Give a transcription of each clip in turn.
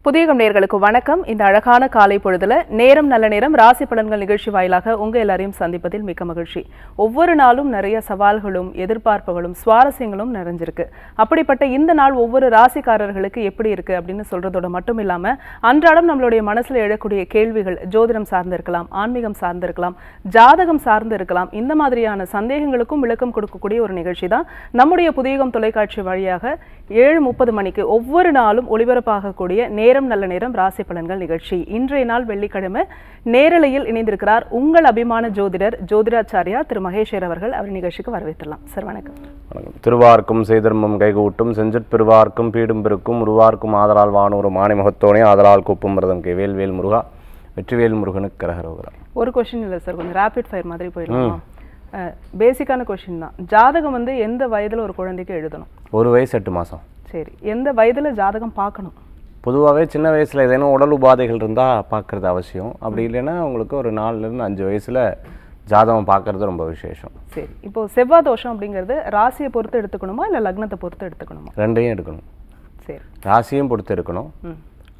புதியகம் நேயர்களுக்கு வணக்கம். இந்த அழகான காலை பொழுதுல நேரம் நல்ல நேரம் ராசி பலன்கள் நிகழ்ச்சி வாயிலாக உங்க எல்லாரையும் சந்திப்பதில் மிக்க மகிழ்ச்சி. ஒவ்வொரு நாளும் நிறைய சவால்களும் எதிர்பார்ப்புகளும் சுவாரஸ்யங்களும் நிறைஞ்சிருக்கு. அப்படிப்பட்ட இந்த நாள் ஒவ்வொரு ராசிக்காரர்களுக்கு எப்படி இருக்கு அப்படின்னு சொல்றதோட மட்டும் இல்லாம அன்றாடம் நம்மளுடைய மனசுல எழக்கூடிய கேள்விகள் ஜோதிடம் சார்ந்து இருக்கலாம், ஆன்மீகம் சார்ந்து இருக்கலாம், ஜாதகம் சார்ந்து இருக்கலாம். இந்த மாதிரியான சந்தேகங்களுக்கும் விளக்கம் கொடுக்கக்கூடிய ஒரு நிகழ்ச்சி தான் நம்முடைய புதியகம் தொலைக்காட்சி வழியாக 7:30 மணிக்கு ஒவ்வொரு நாளும் ஒளிபரப்பாகக்கூடிய நேரம் நல்ல நேரம் ராசி பலன்கள் நிகழ்ச்சி. இன்றைய நாள் வெள்ளிக்கிழமை நேரலையில் இணைந்திருக்கிறார் உங்கள் அபிமான ஜோதிடர் ஜோதிடாச்சாரியா திரு மகேஸ்வர் அவர்கள். அவர் நிகழ்ச்சிக்கு வரவேற்றலாம். சார் வணக்கம். வணக்கம். திருவார்க்கும் செய்தர்மம் கைகூட்டும் செஞ்சற் பெருவார்க்கும் பீடும் பெருக்கும் உருவார்க்கும் ஆதலால் வானூரும் ஆணை முகத்தோனே ஆதலால் கூப்பும் மிருதம் கே வேல்வேல் முருகா வெற்றிவேல் முருகனுக்கு கரகரோகரா. ஒரு கொஸ்டின் இல்லை சார், கொஞ்சம் ரேபிட் ஃபயர் மாதிரி போயிடலாமா? பேசிக்கான கொஸ்டின் தான். ஜாதகம் எந்த வயதுல ஒரு குழந்தைக்கு எழுதணும்? 1 வயசு 8 மாதம். சரி, எந்த வயதுல ஜாதகம் பார்க்கணும்? பொதுவாகவே சின்ன வயசில் ஏதேனும் உடல் உபாதைகள் இருந்தால் பார்க்குறது அவசியம். அப்படி இல்லைன்னா உங்களுக்கு ஒரு 4லேருந்து 5 வயசில் ஜாதகம் பார்க்குறது ரொம்ப விசேஷம். சரி, இப்போ செவ்வாய் தோஷம் அப்படிங்கிறது ராசியை பொறுத்து எடுத்துக்கணுமா இல்லை லக்னத்தை பொறுத்து எடுத்துக்கணுமா? ரெண்டையும் எடுக்கணும். சரி, ராசியும் பொறுத்து எடுக்கணும்,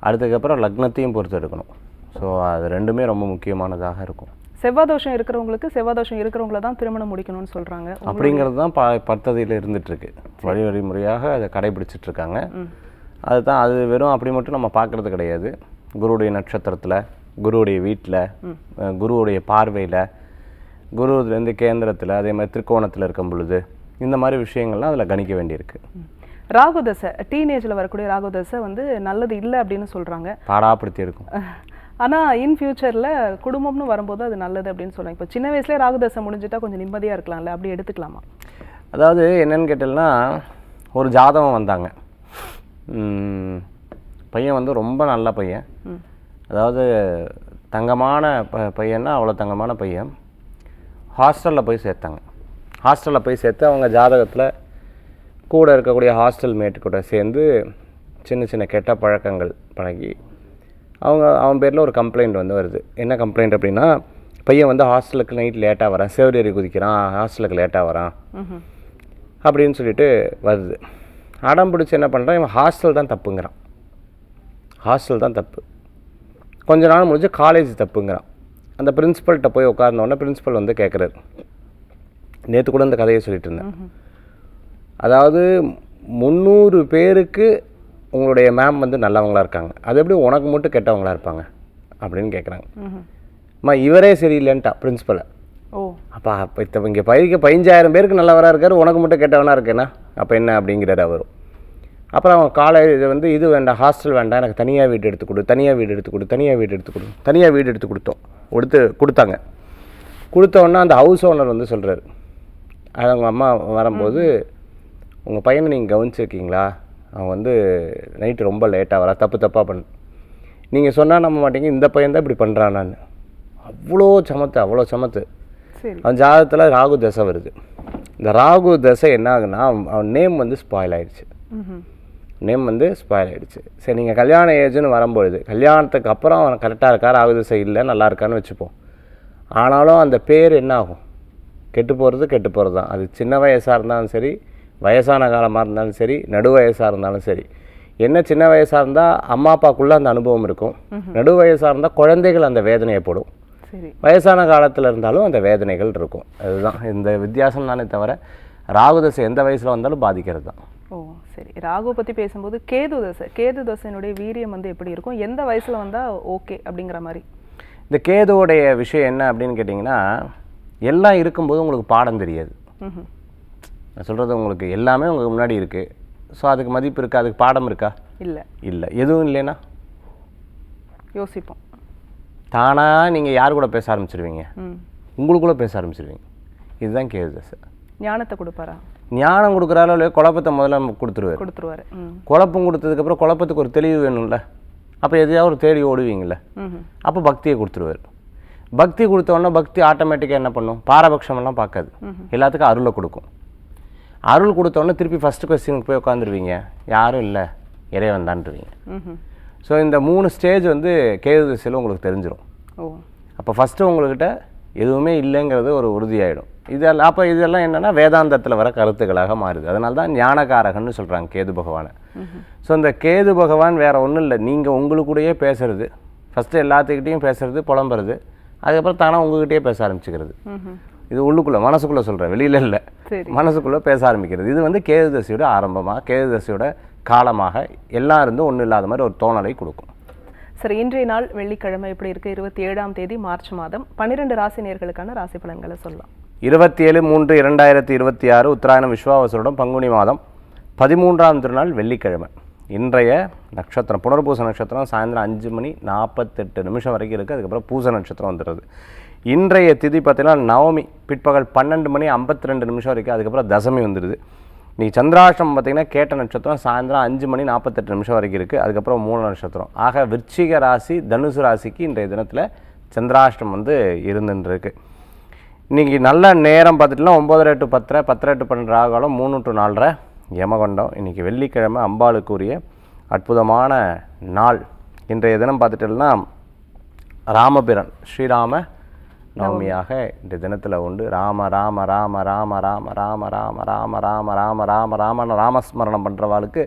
அதுக்கப்புறம் லக்னத்தையும் பொறுத்து எடுக்கணும். ஸோ அது ரெண்டுமே ரொம்ப முக்கியமானதாக இருக்கும். செவ்வாய் தோஷம் இருக்கிறவங்களுக்கு செவ்வாய் தோஷம் இருக்கிறவங்கள தான் திருமணம் முடிக்கணும்னு சொல்கிறாங்க. அப்படிங்கிறது தான் பத்ததியில் இருந்துகிட்ருக்கு. வழிமுறையாக அதை கடைபிடிச்சிட்ருக்காங்க. அதுதான், அது வெறும் அப்படி மட்டும் நம்ம பார்க்குறது கிடையாது. குருவுடைய நட்சத்திரத்தில், குருவுடைய வீட்டில், குருவுடைய பார்வையில், குருவிலேருந்து கேந்திரத்தில், அதே மாதிரி திரிகோணத்தில் இருக்கும் பொழுது இந்த மாதிரி விஷயங்கள்லாம் அதில் கணிக்க வேண்டியிருக்கு. ராகுதசை, டீனேஜில் வரக்கூடிய ராகுதசை நல்லது இல்லை அப்படின்னு சொல்கிறாங்க. பாடாப்படுத்தி இருக்கும். ஆனால் இன் ஃபியூச்சரில் குடும்பம்னு வரும்போது அது நல்லது அப்படின்னு சொல்கிறாங்க. இப்போ சின்ன வயசுலேயே ராகுதசை முடிஞ்சிட்டா கொஞ்சம் நிம்மதியாக இருக்கலாம்ல, அப்படி எடுத்துக்கலாமா? அதாவது என்னன்னு கேட்டீங்கன்னா, ஒரு ஜாதகம் வந்தாங்க. பையன் ரொம்ப நல்ல பையன், அதாவது தங்கமான பையன்னா அவ்வளோ தங்கமான பையன். ஹாஸ்டலில் போய் சேர்த்தாங்க. ஹாஸ்டலில் போய் சேர்த்து அவங்க ஜாதகத்தில் கூட இருக்கக்கூடிய ஹாஸ்டல் மேட்டு கூட சேர்ந்து சின்ன சின்ன கெட்ட பழக்கங்கள் பழகி அவன் பேரில் ஒரு கம்ப்ளைண்ட் வருது. என்ன கம்ப்ளைண்ட் அப்படின்னா, பையன் ஹாஸ்டலுக்கு நைட் லேட்டாக வரான், சேவரேறி குதிக்கிறான், ஹாஸ்டலுக்கு லேட்டாக வரான் அப்படின்னு சொல்லிட்டு வருது. அடம் பிடிச்சி என்ன பண்ணுறான், இவன் ஹாஸ்டல் தான் தப்புங்கிறான். ஹாஸ்டல் தான் தப்பு. கொஞ்ச நாள் முடிஞ்சு காலேஜ் தப்புங்கிறான். அந்த பிரின்ஸிபல்கிட்ட போய் உட்கார்ந்தோடனே பிரின்ஸிபல் கேட்குறாரு. நேற்று கூட இந்த கதையை சொல்லிட்டு இருந்தேன். அதாவது 300 பேருக்கு உங்களுடைய மேம் நல்லவங்களாக இருக்காங்க, அது எப்படி உனக்கு மட்டும் கெட்டவங்களாக இருப்பாங்க அப்படின்னு கேட்குறாங்க. அம்மா இவரே சரியில்லைன்ட்டா பிரின்ஸிபலை. அப்போ இங்கே 15,000 பேருக்கு நல்லவராக இருக்கார், உனக்கு மட்டும் கெட்டவனாக இருக்கேன்னா அப்போ என்ன அப்படிங்கிறார் அவரும். அப்புறம் அவங்க காலேஜ் இது வேண்டாம், ஹாஸ்டல் வேண்டாம், எனக்கு தனியாக வீடு எடுத்து கொடு, தனியாக வீடு எடுத்து கொடு, தனியாக வீடு எடுத்து கொடு, தனியாக வீடு எடுத்து கொடுத்தாங்க. கொடுத்தோன்னா அந்த ஹவுஸ் ஓனர் சொல்கிறாரு, அவங்க அம்மா வரும்போது, உங்கள் பையனை நீங்கள் கவனிச்சிருக்கீங்களா, அவன் நைட்டு ரொம்ப லேட்டாக வரா, தப்பாக பண்ணு, நீங்கள் சொன்னால் நம்ப மாட்டீங்க, இந்த பையன் தான் இப்படி பண்ணுறான். நான் அவ்வளோ சமத்து. அவன் ஜாதகத்தில் ராகு தசை வருது. இந்த ராகு தசை என்ன ஆகுன்னா, அவன் நேம் ஸ்பாயில் ஆகிடுச்சு. நேம் ஸ்பாயில் ஆகிடுச்சு. சரி, நீங்கள் கல்யாண ஏஜ்னு வரும்பொழுது கல்யாணத்துக்கு அப்புறம் அவன் கரெக்டாக இருக்கா, ராகு தசை இல்லை நல்லா இருக்கான்னு வச்சுப்போம். ஆனாலும் அந்த பேர் என்ன ஆகும், கெட்டு போகிறது தான். அது சின்ன வயசாக இருந்தாலும் சரி, வயசான காலமாக இருந்தாலும் சரி, நடு வயசாக இருந்தாலும் சரி. என்ன சின்ன வயசாக இருந்தால் அம்மா அப்பாக்குள்ளே அந்த அனுபவம் இருக்கும், நடு வயசாக இருந்தால் குழந்தைகள் அந்த வேதனையை போடும், வயசான காலத்தில் இருந்தாலும் அந்த வேதனைகள் இருக்கும். அதுதான் இந்த வித்தியாசம் தானே தவிர ராகுதசை எந்த வயசில் வந்தாலும் பாதிக்கிறது தான். ஓ சரி, ராகு பற்றி பேசும்போது கேது தசையினுடைய வீரியம் எப்படி இருக்கும், எந்த வயசில் வந்தால் ஓகே அப்படிங்கிற மாதிரி? இந்த கேதுவோடைய விஷயம் என்ன அப்படின்னு கேட்டிங்கன்னா, எல்லாம் இருக்கும்போது உங்களுக்கு பாடம் தெரியாது. நான் சொல்கிறது, உங்களுக்கு எல்லாமே உங்களுக்கு முன்னாடி இருக்குது. ஸோ அதுக்கு மதிப்பு இருக்கா, அதுக்கு பாடம் இருக்கா? இல்லை. எதுவும் இல்லைன்னா யோசிப்போம். தானாக நீங்கள் யார் கூட பேச ஆரம்பிச்சிருவீங்க, உங்களுக்குள்ளே பேச ஆரம்பிச்சிருவீங்க. இதுதான் கேது தசை. ஞானத்தை கொடுப்பாரா? ஞானம் கொடுக்குறாரோ இல்லையோ, குழப்பத்தை முதல்ல கொடுத்துருவார். குழப்பம் கொடுத்ததுக்கப்புறம் குழப்பத்துக்கு ஒரு தெளிவு வேணும்ல, அப்போ எதையாவது ஒரு தேடி ஓடுவீங்கள, அப்போ பக்தியை கொடுத்துருவார். பக்தி கொடுத்தோன்னா பக்தி ஆட்டோமேட்டிக்காக என்ன பண்ணும், பாரபட்சமெல்லாம் பார்க்காது, எல்லாத்துக்கும் அருளை கொடுக்கும். அருள் கொடுத்தோன்னே திருப்பி ஃபஸ்ட்டு கொஸ்டினுக்கு போய் உட்காந்துருவீங்க, யாரும் இல்லை இறைவன் தான்ருவீங்க. ஸோ இந்த 3 ஸ்டேஜ் கேது திசையில் உங்களுக்கு தெரிஞ்சிடும். அப்போ ஃபஸ்ட்டு உங்கள்கிட்ட எதுவுமே இல்லைங்கிறது ஒரு உறுதியாயிடும். இதெல்லாம் என்னென்னா வேதாந்தத்தில் வர கருத்துக்களாக மாறுது. அதனால தான் ஞானகாரகன்னு சொல்கிறாங்க கேது பகவானை. ஸோ இந்த கேது பகவான் வேறு ஒன்றும் இல்லை, நீங்கள் உங்களுக்கூடையே பேசுறது, ஃபஸ்ட்டு எல்லாத்துக்கிட்டையும் பேசுறது, புலம்புறது, அதுக்கப்புறம் தானே உங்ககிட்டயே பேச ஆரம்பிச்சுக்கிறது. இது உள்ளுக்குள்ளே மனசுக்குள்ளே சொல்கிறேன், வெளியில் இல்லை, மனசுக்குள்ளே பேச ஆரம்பிக்கிறது. இது கேது தசையோட ஆரம்பமாக, கேது தசையோட காலமாக எல்லாம் இருந்தும் ஒன்றும் இல்லாத மாதிரி ஒரு தோணலை கொடுக்கும். சரி, இன்றைய நாள் வெள்ளிக்கிழமை எப்படி இருக்குது? 27ஆம் தேதி மார்ச் மாதம் 12 ராசி நேயர்களுக்கான ராசி பலன்களை சொல்லலாம். 27/3/2026 உத்தராயணம் விஸ்வாவசுருடம் பங்குனி மாதம் 13ஆம் திருநாள் வெள்ளிக்கிழமை. இன்றைய நட்சத்திரம் புனர்பூச நட்சத்திரம் சாயந்தரம் 5:48 வரைக்கும் இருக்குது. அதுக்கப்புறம் பூச நட்சத்திரம் வந்துடுது. இன்றைய திதி பார்த்தீங்கன்னா நவமி பிற்பகல் 12:52 வரைக்கும், அதுக்கப்புறம் தசமி வந்துடுது. இன்றைக்கி சந்திராஷ்டிரமம் பார்த்திங்கன்னா கேட்ட நட்சத்திரம் சாயந்தரம் 5:48 வரைக்கும் இருக்குது. அதுக்கப்புறம் மூல நட்சத்திரம். ஆக விருச்சிக ராசி தனுசு ராசிக்கு இன்றைய தினத்தில் சந்திராஷ்டிரம் இருந்துருக்கு. இன்றைக்கி நல்ல நேரம் பார்த்துட்டுனா 9:30 to 10:30, 10:30 to 12 ராகாலம், 3 to 4:30 யமகண்டம். இன்றைக்கி வெள்ளிக்கிழமை அம்பாளுக்குரிய அற்புதமான நாள். இன்றைய தினம் பார்த்துட்டோம்னா ராமபிரான் ஸ்ரீராம நவமியாக இந்த தினத்தில் உண்டு. ராம ராம ராம ராம ராம ராம ராம ராம ராம ராம ராம ராம ராமஸ்மரணம் பண்ணுறவாளுக்கு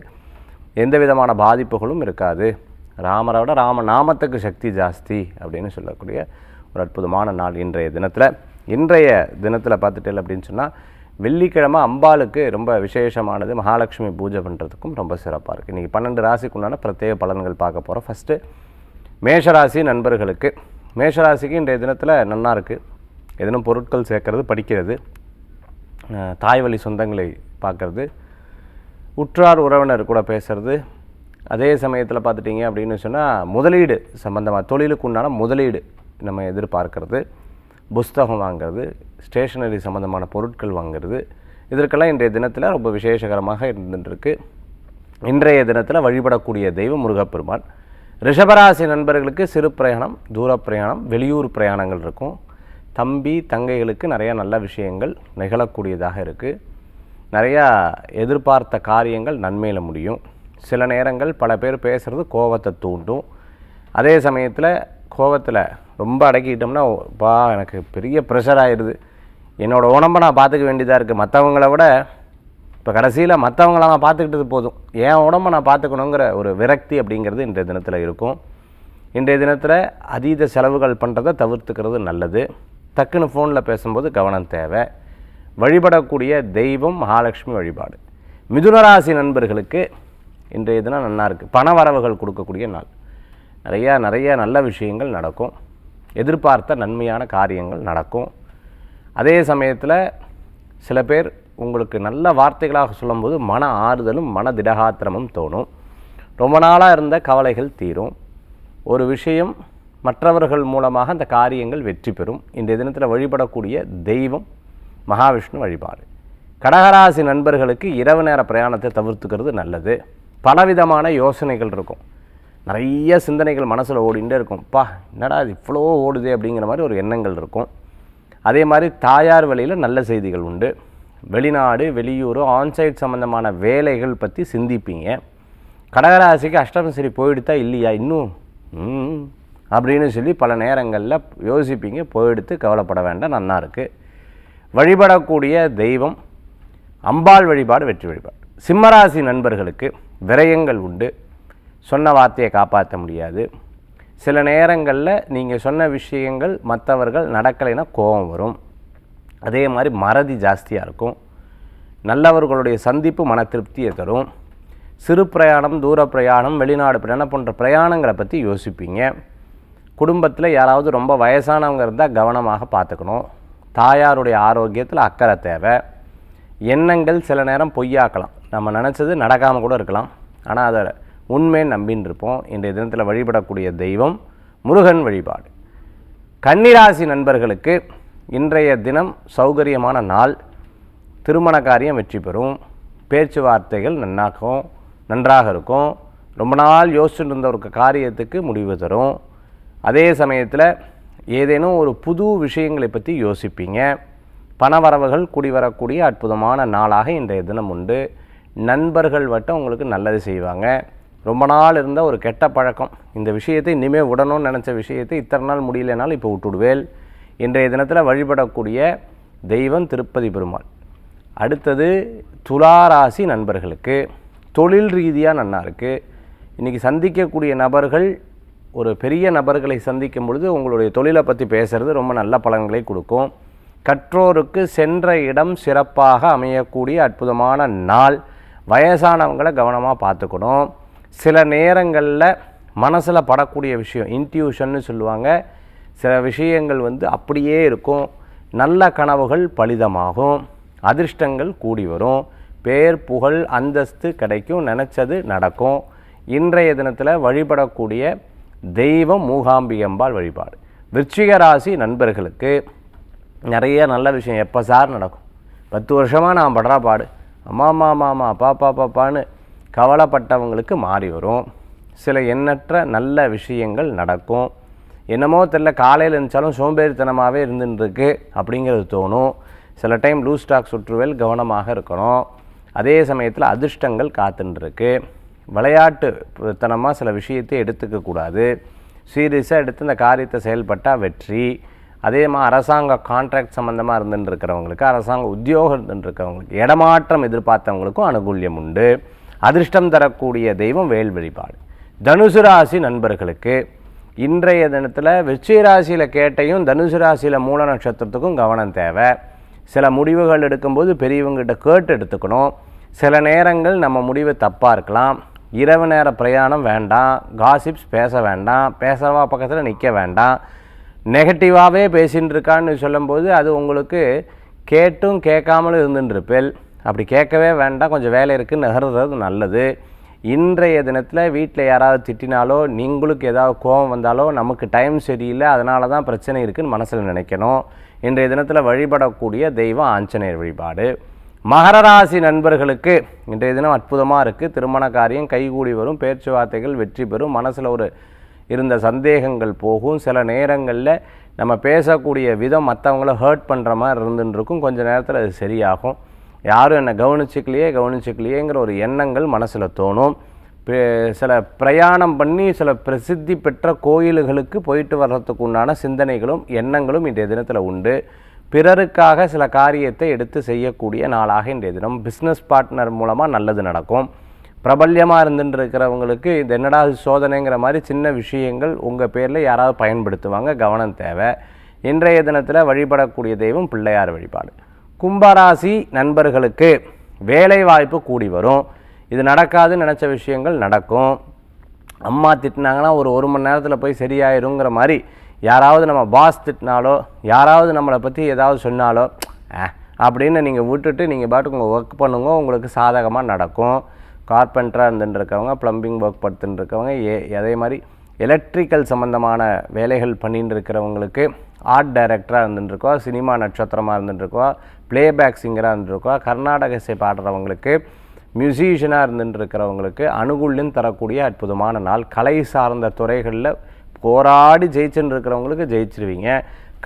எந்த விதமான பாதிப்புகளும் இருக்காது. ராமரை விட ராம நாமத்துக்கு சக்தி ஜாஸ்தி அப்படின்னு சொல்லக்கூடிய ஒரு அற்புதமான நாள் இன்றைய தினத்தில். இன்றைய தினத்தில் பார்த்துட்டேன் அப்படின்னு சொன்னால் வெள்ளிக்கிழமை அம்பாளுக்கு ரொம்ப விசேஷமானது. மகாலட்சுமி பூஜை பண்ணுறதுக்கும் ரொம்ப சிறப்பாக இருக்குது. இன்றைக்கி 12 ராசிக்குண்டான பிரத்யேக பலன்கள் பார்க்க போகிறோம். ஃபஸ்ட்டு மேஷராசி நண்பர்களுக்கு. மேஷராசிக்கு இன்றைய தினத்தில் நன்னா இருக்குது. எதனும் பொருட்கள் சேர்க்கறது, படிக்கிறது, தாய் வழி சொந்தங்களை பார்க்குறது, உற்றார் உறவினர் கூட பேசுகிறது. அதே சமயத்தில் பார்த்துட்டிங்க அப்படின்னு சொன்னால் முதலீடு சம்மந்தமாக தொழிலுக்கு உண்டான முதலீடு நம்ம எதிர்பார்க்கறது, புஸ்தகம் வாங்கிறது, ஸ்டேஷனரி சம்மந்தமான பொருட்கள் வாங்கிறது, இதற்கெல்லாம் இன்றைய தினத்தில் ரொம்ப விசேஷகரமாக இருந்துருக்கு. இன்றைய தினத்தில் வழிபடக்கூடிய தெய்வம் முருகப்பெருமான். ரிஷபராசி நண்பர்களுக்கு சிறு பிரயாணம், தூர பிரயாணம், வெளியூர் பிரயாணங்கள் இருக்கும். தம்பி தங்கைகளுக்கு நிறையா நல்ல விஷயங்கள் நிகழக்கூடியதாக இருக்குது. நிறையா எதிர்பார்த்த காரியங்கள் நன்மையில் முடியும். சில நேரங்கள் பல பேர் பேசுகிறது கோபத்தை தூண்டும். அதே சமயத்தில் கோபத்தில் ரொம்ப அடக்கிட்டோம்னா எனக்கு பெரிய ப்ரெஷர் ஆயிடுது, என்னோடய உடம்பை நான் பார்த்துக்க வேண்டியதாக இருக்குது. மற்றவங்கள விட இப்போ கடைசியில் மற்றவங்கள நான் பார்த்துக்கிட்டது போதும், என் உடம்பை நான் பார்த்துக்கணுங்கிற ஒரு விரக்தி அப்படிங்கிறது இன்றைய தினத்தில் இருக்கும். இன்றைய தினத்தில் அதீத செலவுகள் பண்ணுறதை தவிர்த்துக்கிறது நல்லது. டக்குன்னு ஃபோனில் பேசும்போது கவனம் தேவை. வழிபடக்கூடிய தெய்வம் மகாலட்சுமி வழிபாடு. மிதுனராசி நண்பர்களுக்கு இன்றைய தினம் நல்லா இருக்குது. பண வரவுகள் கொடுக்கக்கூடிய நாள். நிறைய நல்ல விஷயங்கள் நடக்கும். எதிர்பார்த்த நன்மையான காரியங்கள் நடக்கும். அதே சமயத்தில் சில பேர் உங்களுக்கு நல்ல வார்த்தைகளாக சொல்லும்போது மன ஆறுதலும் மன திடகாத்திரமும் தோணும். ரொம்ப நாளாக இருந்த கவலைகள் தீரும். ஒரு விஷயம் மற்றவர்கள் மூலமாக அந்த காரியங்கள் வெற்றி பெறும். இன்றைய தினத்தில் வழிபடக்கூடிய தெய்வம் மகாவிஷ்ணு வழிபாடு. கடகராசி நண்பர்களுக்கு இரவு நேர பிரயாணத்தை தவிர்த்துக்கிறது நல்லது. பலவிதமான யோசனைகள் இருக்கும். நிறைய சிந்தனைகள் மனசில் ஓடிகிட்டே இருக்கும். என்னடா இது இவ்வளோ ஓடுதே அப்படிங்கிற மாதிரி ஒரு எண்ணங்கள் இருக்கும். அதே மாதிரி தாயார் வழியில் நல்ல செய்திகள் உண்டு. வெளிநாடு வெளியூர் ஆன்சைட் சம்மந்தமான வேலைகள் பற்றி சிந்திப்பீங்க. கடகராசிக்கு அஷ்டமம் சரி போயிடுத்தா இல்லையா இன்னும் அப்படின்னு சொல்லி பல நேரங்களில் யோசிப்பீங்க. போயிடுத்து கவலைப்பட வேண்டாம், நன்னா இருக்குது. வழிபடக்கூடிய தெய்வம் அம்பாள் வழிபாடு வெற்றி வழிபாடு. சிம்மராசி நண்பர்களுக்கு விரயங்கள் உண்டு. சொன்ன வார்த்தையை காப்பாற்ற முடியாது. சில நேரங்களில் நீங்கள் சொன்ன விஷயங்கள் மற்றவர்கள் நடக்கலைன்னா கோபம் வரும். அதே மாதிரி மறதி ஜாஸ்தியாக இருக்கும். நல்லவர்களுடைய சந்திப்பு மன திருப்தியை தரும். சிறு பிரயாணம், தூர பிரயாணம், வெளிநாடு பிரயாணம் போன்ற பிரயாணங்களை பற்றி யோசிப்பீங்க. குடும்பத்தில் யாராவது ரொம்ப வயசானவங்க இருந்தால் கவனமாக பார்த்துக்கணும். தாயாருடைய ஆரோக்கியத்தில் அக்கறை தேவை. எண்ணங்கள் சில நேரம் பொய்யாக்கலாம். நம்ம நினச்சது நடக்காமல் கூட இருக்கலாம். ஆனால் அதை உண்மையை நம்பின்னு இருப்போம். இன்றைய தினத்தில் வழிபடக்கூடிய தெய்வம் முருகன் வழிபாடு. கன்னிராசி நண்பர்களுக்கு இன்றைய தினம் சௌகரியமான நாள். திருமண காரியம் வெற்றி பெறும். பேச்சுவார்த்தைகள் நன்றாக இருக்கும். ரொம்ப நாள் யோசிச்சுட்டு இருந்த ஒரு காரியத்துக்கு முடிவு தரும். அதே சமயத்தில் ஏதேனும் ஒரு புது விஷயங்களை பற்றி யோசிப்பீங்க. பணவரவுகள் கூடி வரக்கூடிய அற்புதமான நாளாக இன்றைய தினம் உண்டு. நண்பர்கள் வட்டம் உங்களுக்கு நல்லது செய்வாங்க. ரொம்ப நாள் இருந்த ஒரு கெட்ட பழக்கம், இந்த விஷயத்தை இனிமேல் விடணும்னு நினச்ச விஷயத்தை இத்தனை நாள் முடியலனாலும் இப்போ விட்டுடுவேல். இன்றைய தினத்தில் வழிபடக்கூடிய தெய்வம் திருப்பதி பெருமாள். அடுத்தது துளாராசி நண்பர்களுக்கு தொழில் ரீதியாக நன்னா இருக்குது. இன்றைக்கி சந்திக்கக்கூடிய நபர்கள் ஒரு பெரிய நபர்களை சந்திக்கும் பொழுது உங்களுடைய தொழிலை பற்றி பேசுகிறது ரொம்ப நல்ல பலன்களை கொடுக்கும். கற்றோருக்கு சென்ற இடம் சிறப்பாக அமையக்கூடிய அற்புதமான நாள். வயசானவங்களை கவனமாக பார்த்துக்கணும். சில நேரங்களில் மனசில் படக்கூடிய விஷயம் இன்ட்யூஷன்னு சொல்லுவாங்க, சில விஷயங்கள் அப்படியே இருக்கும். நல்ல கனவுகள் பலிதமாகும், அதிர்ஷ்டங்கள் கூடி வரும், பேர் புகழ் அந்தஸ்து கிடைக்கும், நினச்சது நடக்கும். இன்றைய தினத்தில் வழிபடக்கூடிய தெய்வம் மூகாம்பிகம்பாள் வழிபாடு. விருச்சிக ராசி நண்பர்களுக்கு நிறைய நல்ல விஷயம் எப்போ சார் நடக்கும், 10 வருஷமாக நான் படுறா பாடு, அம்மா அம்மா அம்மா அம்மா பாப்பா பாப்பான்னு கவலைப்பட்டவங்களுக்கு மாறி வரும். சில எண்ணற்ற நல்ல விஷயங்கள் நடக்கும். என்னமோ தெரியல, காலையில் இருந்துச்சாலும் சோம்பேறித்தனமாகவே இருந்துருக்கு அப்படிங்கிறது தோணும். சில டைம் லூஸ் ஸ்டாக் சுற்றுவேல் கவனமாக இருக்கணும். அதே சமயத்தில் அதிர்ஷ்டங்கள் காத்துட்டுருக்கு. விளையாட்டுத்தனமாக சில விஷயத்தை எடுத்துக்கக்கூடாது. சீரியஸாக எடுத்து இந்த காரியத்தை செயல்பட்டால் வெற்றி. அதே மாதிரி அரசாங்க கான்ட்ராக்ட் சம்மந்தமாக இருந்துருக்கிறவங்களுக்கு, அரசாங்க உத்தியோகம் இருந்துருக்கிறவங்களுக்கு, இடமாற்றம் எதிர்பார்த்தவங்களுக்கும் அனுகூல்யம் உண்டு. அதிர்ஷ்டம் தரக்கூடிய தெய்வம் வேல் வழிபாடு. தனுசு ராசி நண்பர்களுக்கு இன்றைய தினத்தில் விருச்சிக ராசியில் கேட்டையும் தனுசு ராசியில் மூல நட்சத்திரத்துக்கும் கவனம் தேவை. சில முடிவுகள் எடுக்கும்போது பெரியவங்ககிட்ட கேட்டு எடுத்துக்கணும். சில நேரங்கள் நம்ம முடிவு தப்பாக இருக்கலாம். இரவு நேர பிரயாணம் வேண்டாம், காசிப்ஸ் பேச வேண்டாம், பேசுகிறவா பக்கத்தில் நிற்க வேண்டாம். நெகட்டிவாகவே பேசின்னு இருக்கான்னு சொல்லும்போது அது உங்களுக்கு கேட்டும் கேட்காமலும் இருந்துருப்பேல். அப்படி கேட்கவே வேண்டாம், கொஞ்சம் வேலை இருக்குன்னு நகர்றது நல்லது. இன்றைய தினத்தில் வீட்டில் யாராவது திட்டினாலோ நீங்களுக்கு ஏதாவது கோபம் வந்தாலோ நமக்கு டைம் சரியில்லை, அதனால தான் பிரச்சனை இருக்குதுன்னு மனசில் நினைக்கணும். இன்றைய தினத்தில் வழிபடக்கூடிய தெய்வம் ஆஞ்சநேயர் வழிபாடு. மகர ராசி நண்பர்களுக்கு இன்றைய தினம் அற்புதமாக இருக்குது. திருமண காரியம் கைகூடி வரும், பேச்சுவார்த்தைகள் வெற்றி பெறும், மனசில் இருந்த சந்தேகங்கள் போகும். சில நேரங்களில் நம்ம பேசக்கூடிய விதம் மற்றவங்கள ஹர்ட் பண்ணுற மாதிரி இருந்துருக்கும். கொஞ்சம் நேரத்தில் அது சரியாகும். யாரும் என்னை கவனிச்சிக்கலையேங்கிற ஒரு எண்ணங்கள் மனசில் தோணும். சில பிரயாணம் பண்ணி சில பிரசித்தி பெற்ற கோயில்களுக்கு போயிட்டு வர்றதுக்கு உண்டான சிந்தனைகளும் எண்ணங்களும் இன்றைய தினத்தில் உண்டு. பிறருக்காக சில காரியத்தை எடுத்து செய்யக்கூடிய நாளாக இன்றைய தினம். பிஸ்னஸ் பார்ட்னர் மூலமாக நல்லது நடக்கும். பிரபல்யமாக இருந்துட்டு இருக்கிறவங்களுக்கு இது என்னடா சோதனைங்கிற மாதிரி சின்ன விஷயங்கள் உங்கள் பேரில் யாராவது பயன்படுத்துவாங்க, கவனம் தேவை. இன்றைய தினத்தில் வழிபடக்கூடிய தெய்வம் பிள்ளையார் வழிபாடு. கும்பராசி நண்பர்களுக்கு வேலை வாய்ப்பு கூடி வரும். இது நடக்காதுன்னு நினச்ச விஷயங்கள் நடக்கும். அம்மா திட்டினாங்கன்னா ஒரு மணி நேரத்தில் போய் சரியாயிருங்கிற மாதிரி யாராவது நம்ம பாஸ் திட்டினாலோ யாராவது நம்மளை பற்றி ஏதாவது சொன்னாலோ அப்படின்னு நீங்கள் விட்டுட்டு நீங்கள் பாட்டுக்கு உங்கள் ஒர்க் பண்ணுங்க, உங்களுக்கு சாதகமாக நடக்கும். கார்பெண்டராக இருந்துட்டுருக்கவங்க, ப்ளம்பிங் ஒர்க் படுத்துட்டுருக்கவங்க, அதே மாதிரி எலக்ட்ரிக்கல் சம்மந்தமான வேலைகள் பண்ணிட்டு இருக்கிறவங்களுக்கு, ஆர்ட் டைரக்டராக இருந்துட்டுருக்கோ, சினிமா நட்சத்திரமாக இருந்துட்டுருக்கோ, ப்ளேபேக் சிங்கராக இருந்துருக்கோ, கர்நாடக இசை பாடுறவங்களுக்கு, மியூசிஷியனாக இருந்துட்டுருக்கிறவங்களுக்கு அனுகூல்யம் தரக்கூடிய அற்புதமான நாள். கலை சார்ந்த துறைகளில் போராடி ஜெயிச்சுன்னு இருக்கிறவங்களுக்கு ஜெயிச்சிருவீங்க.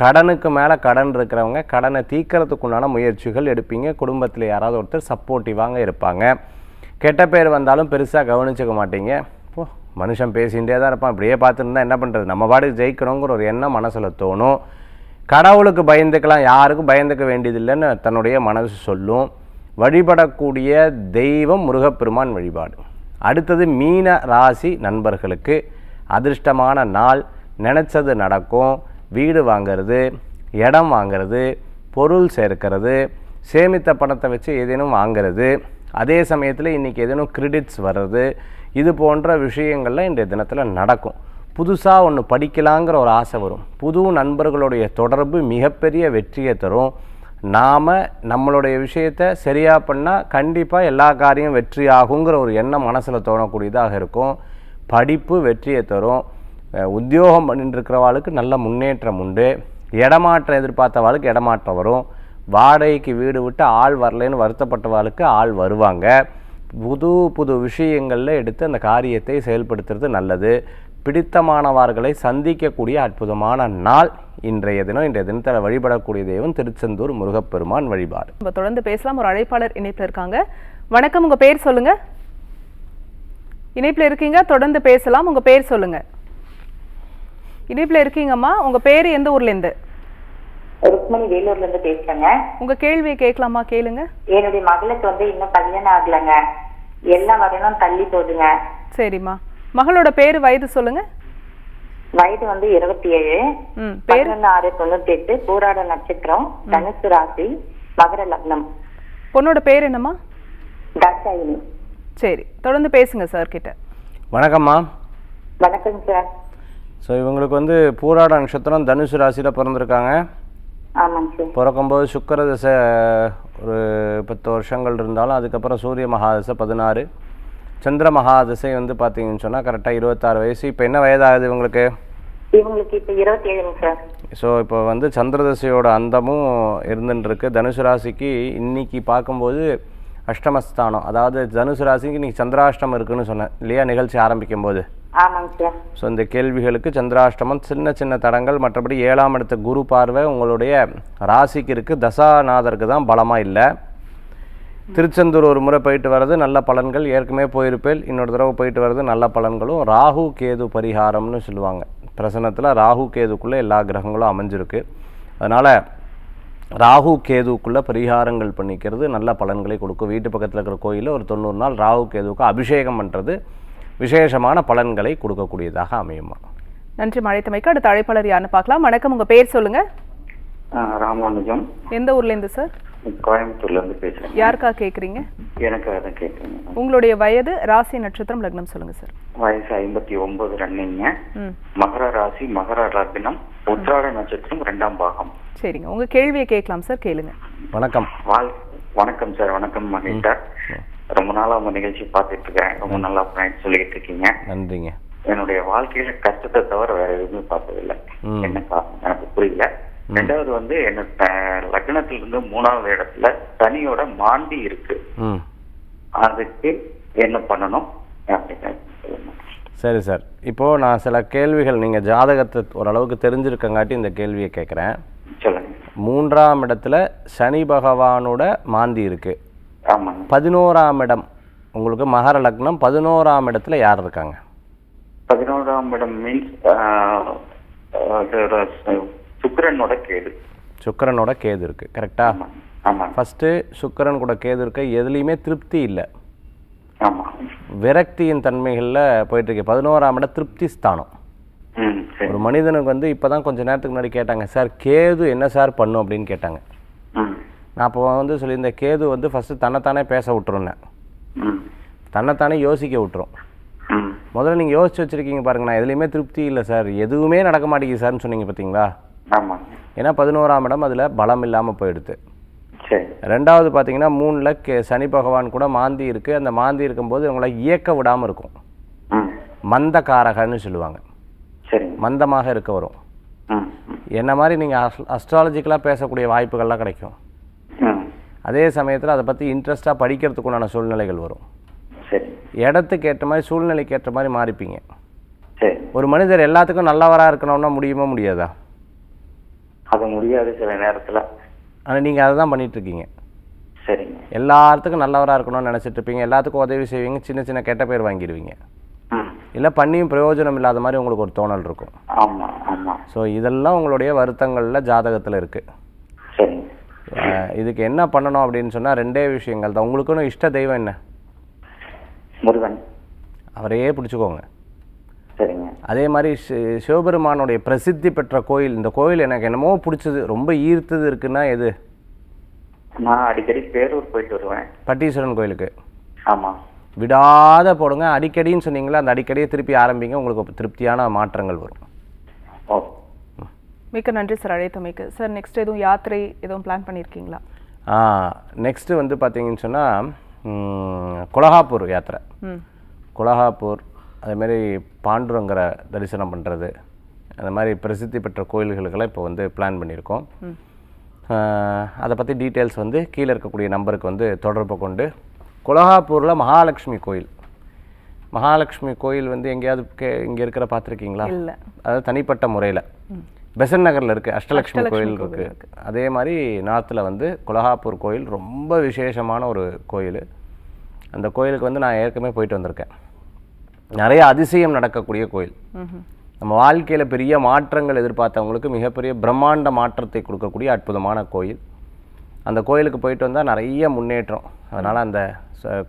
கடனுக்கு மேலே கடன் இருக்கிறவங்க கடனை தீர்க்கறதுக்குண்டான முயற்சிகள் எடுப்பீங்க. குடும்பத்தில் யாராவது ஒருத்தர் சப்போர்ட்டிவாக இருப்பாங்க. கெட்ட பேர் வந்தாலும் பெருசாக கவனிச்சிக்க மாட்டீங்க. மனுஷன் பேசிகிட்டே தான் இருப்பான், இப்படியே பார்த்துருந்தா என்ன பண்ணுறது, நம்ம பாட்டுக்கு ஜெயிக்கணுங்கிற ஒரு எண்ணம் மனசில் தோணும். கடவுளுக்கு பயந்துக்கலாம், யாருக்கும் பயந்துக்க வேண்டியதில்லைன்னு தன்னுடைய மனசு சொல்லும். வழிபடக்கூடிய தெய்வம் முருகப்பெருமான் வழிபாடு. அடுத்தது மீன ராசி நண்பர்களுக்கு அதிர்ஷ்டமான நாள். நினச்சது நடக்கும். வீடு வாங்கிறது, இடம் வாங்கிறது, பொருள் சேர்க்கிறது, சேமித்த பணத்தை வச்சு ஏதேனும் வாங்கிறது, அதே சமயத்தில் இன்றைக்கி ஏதேனும் கிரெடிட்ஸ் வர்றது, இது போன்ற விஷயங்கள்லாம் இன்றைய தினத்தில் நடக்கும். புதுசாக ஒன்று படிக்கலாங்கிற ஒரு ஆசை வரும். புது நண்பர்களுடைய தொடர்பு மிகப்பெரிய வெற்றியை தரும். நாம் நம்மளுடைய விஷயத்தை சரியாக பண்ணால் கண்டிப்பாக எல்லா காரியம் வெற்றி ஆகுங்கிற ஒரு எண்ணம் மனசில் தோணக்கூடியதாக இருக்கும். படிப்பு வெற்றியை தரும். உத்தியோகம் பண்ணிட்டு இருக்கிறவாளுக்கு நல்ல முன்னேற்றம் உண்டு. இடமாற்றம் எதிர்பார்த்தவாளுக்கு இடமாற்றம் வரும். வாடகைக்கு வீடு விட்டு ஆள் வரலேன்னு வருத்தப்பட்டவாளுக்கு ஆள் வருவாங்க. புது புது விஷயங்களில் எடுத்து அந்த காரியத்தை செயல்படுத்துறது நல்லது. பிடித்தமானவர்களை சந்திக்கக்கூடிய அற்புதமான நாள் இன்றைய தினம். இன்றைய தினத்தில் வழிபடக்கூடிய தெய்வம் திருச்செந்தூர் முருகப்பெருமான் வழிபாடு. நம்ம தொடர்ந்து பேசலாம். ஒரு அழைப்பாளர் இணைப்பில் இருக்காங்க. வணக்கம், உங்க பேர் சொல்லுங்க. இணைப்பில் இருக்கீங்க, தொடர்ந்து பேசலாம். உங்க பேர் சொல்லுங்க. இணைப்பில் இருக்கீங்கம்மா, உங்க பேர் எந்த ஊர்லேருந்து? ருக்மணி வேலூர்ல இருந்து பேசுறேங்க. உங்க கேள்வியை கேட்கலாமா? கேளுங்க. என்னுடைய மகளுக்கு இன்னும் கல்யாணம் ஆகலங்க. எல்லாம் வரணும் தள்ளி போகுதுங்க. சரிம்மா, மகளோட பேரு, வயது சொல்லுங்க. வயது 27, 11/6/98, பூராட நட்சத்திரம், தனுசு ராசி, மகர லக்னம். பொண்ணோட பேர் என்னம்மா? தாட்சாயினி. சரி, தொடர்ந்து பேசுங்க சார் கிட்ட. வணக்கம்மா. வணக்கம் சார். ஸோ இவங்களுக்கு பூராட நட்சத்திரம், தனுசு ராசியில் பிறந்திருக்காங்க. ஆமாங்க சார். பிறக்கும்போது சுக்கிர தசை ஒரு 10 வருஷங்கள் இருந்தாலும் அதுக்கப்புறம் சூரிய மகாதசை 16, சந்திர மகாதசை பார்த்தீங்கன்னு சொன்னால் கரெக்டாக 26 வயசு. இப்போ என்ன வயதாகுது இவங்களுக்கு? இவங்களுக்கு இப்போ 27 சார். ஸோ இப்போ சந்திரதசையோட அந்தமும் இருந்துருக்கு. தனுசு ராசிக்கு இன்னைக்கு பார்க்கும்போது அஷ்டமஸ்தானம், அதாவது தனுசு ராசிக்கு இன்னைக்கு சந்திராஷ்டமம் இருக்குன்னு சொன்னேன் இல்லையா நிகழ்ச்சி ஆரம்பிக்கும் போது? ஆமாங்க சார். ஸோ இந்த கேள்விகளுக்கு சந்திராஷ்டமம், சின்ன சின்ன தடங்கள், மற்றபடி 7ஆம் இடத்து குரு பார்வை உங்களுடைய ராசிக்கு இருக்குது. தசாநாதருக்கு தான் பலமாக இல்லை. திருச்செந்தூர் ஒரு முறை போயிட்டு வர்றது நல்ல பலன்கள், ஏற்கனவே போயிருப்பேன், இன்னொரு தடவை போயிட்டு வர்றது நல்ல பலன்களும். ராகு கேது பரிகாரம்னு சொல்லுவாங்க. பிரசனத்தில் ராகு கேதுக்குள்ளே எல்லா கிரகங்களும் அமைஞ்சிருக்கு. அதனால் ராகு கேதுக்குள்ளே பரிகாரங்கள் பண்ணிக்கிறது நல்ல பலன்களை கொடுக்கும். வீட்டு பக்கத்தில் இருக்கிற கோயிலில் ஒரு 90 நாள் ராகு கேதுவுக்கு அபிஷேகம் பண்ணுறது விசேஷமான பலன்களை கொடுக்கக்கூடியதாக அமையுமா. நன்றி மழைத்தமைக்கு. அடுத்த அழைப்பாளர் யாருன்னு பார்க்கலாம். வணக்கம், உங்கள் பேர் சொல்லுங்க. ராமானுஜம். எந்த ஊர்லேருந்து சார்? கோயம்புத்தூர்ல இருந்து பேசுறேன். யாருக்கா கேட்குறீங்க? எனக்கு அதை கேட்குறேங்க. உங்களுடைய வயது, ராசி, நட்சத்திரம், லக்னம் சொல்லுங்க சார். வயசு 59 ரன்னிங்க. மகர ராசி, மகர லக்னம், உத்திராட நட்சத்திரம், 2ஆம் பாகம். சரிங்க, உங்க கேள்வியை கேட்கலாம் சார், கேளுங்க. வணக்கம். வணக்கம் சார். வணக்கம் மகேஷ். ரொம்ப நாளா உங்க நிகழ்ச்சி பார்த்துட்டு இருக்கேன். ரொம்ப நல்லா சொல்லிட்டு இருக்கீங்க. நன்றிங்க. என்னுடைய வாழ்க்கையில கஷ்டத்தை தவிர வேற எதுவுமே பார்த்ததில்லை. என்ன காரணம் எனக்கு புரியல. ரெண்டாவது என்னோட லக்னத்திலிருந்து 3ஆவது இடத்துல சனியோட மாண்டி இருக்கு. அதுக்கு என்ன பண்ணணும் அப்படின்னு சொல்லுங்க. சரி சார், இப்போது நான் சில கேள்விகள் நீங்கள் ஜாதகத்தை ஓரளவுக்கு தெரிஞ்சிருக்கங்காட்டி இந்த கேள்வியை கேட்குறேன். சொல்லுங்க. 3ஆம் இடத்துல சனி பகவானோட மாந்தி இருக்கு. ஆமாங்க. 11ஆம் இடம் உங்களுக்கு மகர லக்னம், 11ஆம் இடத்துல யார் இருக்காங்க? 11ஆம் இடம் மீன்ஸ் சுக்கிரனோட கேது. சுக்கிரனோட கேது இருக்கு, கரெக்டா? ஆமாம். ஃபர்ஸ்ட்டு சுக்கிரன் கூட கேது இருக்க எதுலேயுமே திருப்தி இல்லை. ஆமாம். விரக்தியின் தன்மைகளில் போயிட்டு இருக்கு. 11ஆம் இடம் திருப்தி ஸ்தானம். ஒரு மனிதனுக்கு இப்போ தான் கொஞ்சம் நேரத்துக்கு முன்னாடி கேட்டாங்க, சார் கேது என்ன சார் பண்ணும் அப்படின்னு கேட்டாங்க. நான் அப்போ சொல்லியிருந்தேன், கேது ஃபஸ்ட்டு தன்னைத்தானே பேச விட்டுருன்னேன், தன்னைத்தானே யோசிக்க விட்டுரும். முதல்ல நீங்கள் யோசிச்சு வச்சுருக்கீங்க பாருங்க, நான் எதுலேயுமே திருப்தி இல்லை சார், எதுவுமே நடக்க மாட்டேங்குது சார்னு சொன்னீங்க பார்த்தீங்களா? ஆமாம். ஏன்னா 11ஆம் இடம் அதில் பலம் இல்லாமல் போயிடுது. சரி. ரெண்டாவது பார்த்தீங்கன்னா 3ல் சனி பகவான் கூட மாந்தி இருக்குது. அந்த மாந்தி இருக்கும்போது உங்களை இயக்க விடாமல் இருக்கும். மந்த காரகன்னு சொல்லுவாங்க. சரி. மந்தமாக இருக்க வரும். என்ன மாதிரி நீங்கள் அஸ்ட்ராலஜிக்கலாக பேசக்கூடிய வாய்ப்புகள்லாம் கிடைக்கும். அதே சமயத்தில் அதை பற்றி இன்ட்ரெஸ்டாக படிக்கிறதுக்குண்டான சூழ்நிலைகள் வரும். சரி. இடத்துக்கு ஏற்ற மாதிரி, சூழ்நிலைக்கு ஏற்ற மாதிரி மாறிப்பீங்க. சரி. ஒரு மனிதர் எல்லாத்துக்கும் நல்லவராக இருக்கணும்னா முடியுமா முடியாதா? அது முடியாது சில நேரத்தில். ஆனால் நீங்கள் அதை தான் பண்ணிகிட்ருக்கீங்க. சரிங்க. எல்லாத்துக்கும் நல்லவராக இருக்கணும்னு நினச்சிட்டு இருப்பீங்க, எல்லாத்துக்கும் உதவி செய்வீங்க, சின்ன சின்ன கெட்ட பேர் வாங்கிடுவீங்க, இல்லை பண்ணியும் பிரயோஜனம் இல்லாத மாதிரி உங்களுக்கு ஒரு தோணல் இருக்கும். ஆமாம் ஆமாம். ஸோ இதெல்லாம் உங்களுடைய வருத்தங்களில் ஜாதகத்தில் இருக்குது. சரிங்க. இதுக்கு என்ன பண்ணணும் அப்படின்னு சொன்னால் 2 விஷயங்கள் தான். உங்களுக்குன்னு இஷ்ட தெய்வம் என்ன? முருகன். அவரையே பிடிச்சிக்கோங்க. சரிங்க. அதே மாதிரி சிவபெருமானுடைய பிரசித்தி பெற்ற கோயில், இந்த கோயில் எனக்கு என்னமோ பிடிச்சது, ரொம்ப ஈர்த்தது இருக்குன்னா எது? நான் அடிக்கடி பேரூர் போயிட்டு வருவேன். பட்டீஸ்வரன் கோயிலுக்கு. ஆமாம். விடாத போடுங்க. அடிக்கடின்னு சொன்னீங்களா, அந்த அடிக்கடியே திருப்பி ஆரம்பிங்க, உங்களுக்கு திருப்தியான மாற்றங்கள் வரும். ஓ, மிக்க நன்றி சார் அழைத்தமைக்கு. சார் நெக்ஸ்ட் எதுவும் யாத்திரை எதுவும் பிளான் பண்ணியிருக்கீங்களா? நெக்ஸ்ட்டு பார்த்தீங்கன்னு சொன்னால் கொலகாப்பூர் யாத்திரை. கொலகாப்பூர், அதேமாரி பாண்டுரங்கரை தரிசனம் பண்ணுறது, அந்த மாதிரி பிரசித்தி பெற்ற கோயில்களுக்கெல்லாம் இப்போ பிளான் பண்ணியிருக்கோம். அதை பற்றி டீட்டெயில்ஸ் கீழே இருக்கக்கூடிய நம்பருக்கு தொடர்பு கொண்டு. கொலகாப்பூரில் மகாலட்சுமி கோயில். மகாலட்சுமி கோயில் எங்கேயாவது இங்கே இருக்கிற பார்த்துருக்கீங்களா? இல்லை. அதாவது தனிப்பட்ட முறையில் பெசன் நகரில் இருக்குது அஷ்டலட்சுமி கோயில் இருக்குது. அதே மாதிரி நார்த்தில் கொலகாப்பூர் கோயில் ரொம்ப விசேஷமான ஒரு கோயில். அந்த கோயிலுக்கு நான் ஏற்கனவே போயிட்டு வந்திருக்கேன். நிறைய அதிசயம் நடக்கக்கூடிய கோயில். நம்ம வாழ்க்கையில் பெரிய மாற்றங்கள் எதிர்பார்த்தவங்களுக்கு மிகப்பெரிய பிரம்மாண்ட மாற்றத்தை கொடுக்கக்கூடிய அற்புதமான கோயில். அந்த கோயிலுக்கு போயிட்டு வந்தால் நிறைய முன்னேற்றம். அதனால் அந்த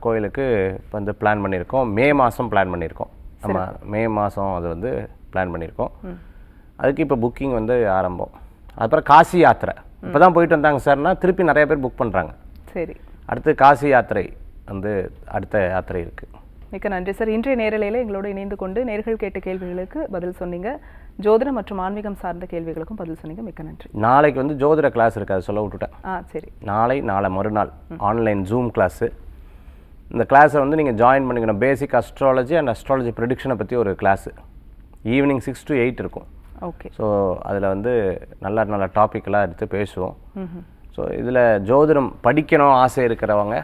கோயிலுக்கு இப்போ வந்து பிளான் பண்ணியிருக்கோம். மே மாதம் பிளான் பண்ணியிருக்கோம். நம்ம மே மாதம் அது வந்து பிளான் பண்ணியிருக்கோம். அதுக்கு இப்போ புக்கிங் வந்து ஆரம்பம். அப்புறம் காசி யாத்திரை இப்போ தான் போயிட்டு வந்தாங்க சார்னா திருப்பி நிறைய பேர் புக் பண்ணுறாங்க. சரி, அடுத்து காசி யாத்திரை வந்து அடுத்த யாத்திரை இருக்குது. மிக்க நன்றி சார். இன்றைய நேரலையில் எங்களோடு இணைந்து கொண்டு நேர்கள் கேட்ட கேள்விகளுக்கு பதில் சொன்னீங்க. ஜோதிடம் மற்றும் ஆன்மீகம் சார்ந்த கேள்விகளுக்கும் பதில் சொன்னீங்க. மிக்க நன்றி. நாளைக்கு வந்து ஜோதிட கிளாஸ் இருக்குது, அதை சொல்ல விட்டுட்டேன். சரி, நாளை மறுநாள் ஆன்லைன் ஜூம் கிளாஸு. இந்த கிளாஸை வந்து நீங்கள் ஜாயின் பண்ணிக்கணும். பேசிக் அஸ்ட்ராலஜி அண்ட் அஸ்ட்ராலஜி ப்ரெடிக்ஷனை பற்றி ஒரு கிளாஸு ஈவினிங் 6 to 8 இருக்கும். ஓகே. ஸோ அதில் வந்து நல்ல டாப்பிக்கெல்லாம் எடுத்து பேசுவோம். ஸோ இதில் ஜோதிடம் படிக்கணும் ஆசை இருக்கிறவங்க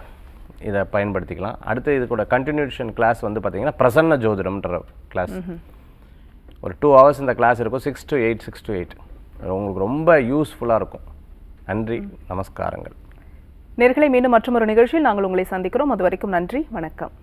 இதை பயன்படுத்திக்கலாம். அடுத்து இது கூட கண்டினியூஷன் கிளாஸ் வந்து பார்த்திங்கன்னா பிரசன்ன ஜோதிடம்ன்ற கிளாஸ். ஒரு 2 hours இந்த கிளாஸ் இருக்கும். 6 to 8 உங்களுக்கு ரொம்ப யூஸ்ஃபுல்லாக இருக்கும். நன்றி, நமஸ்காரங்கள். நேர்களை மீண்டும் மற்றொரு நிகழ்ச்சியில் நாங்கள் உங்களை சந்திக்கிறோம். அது வரைக்கும் நன்றி, வணக்கம்.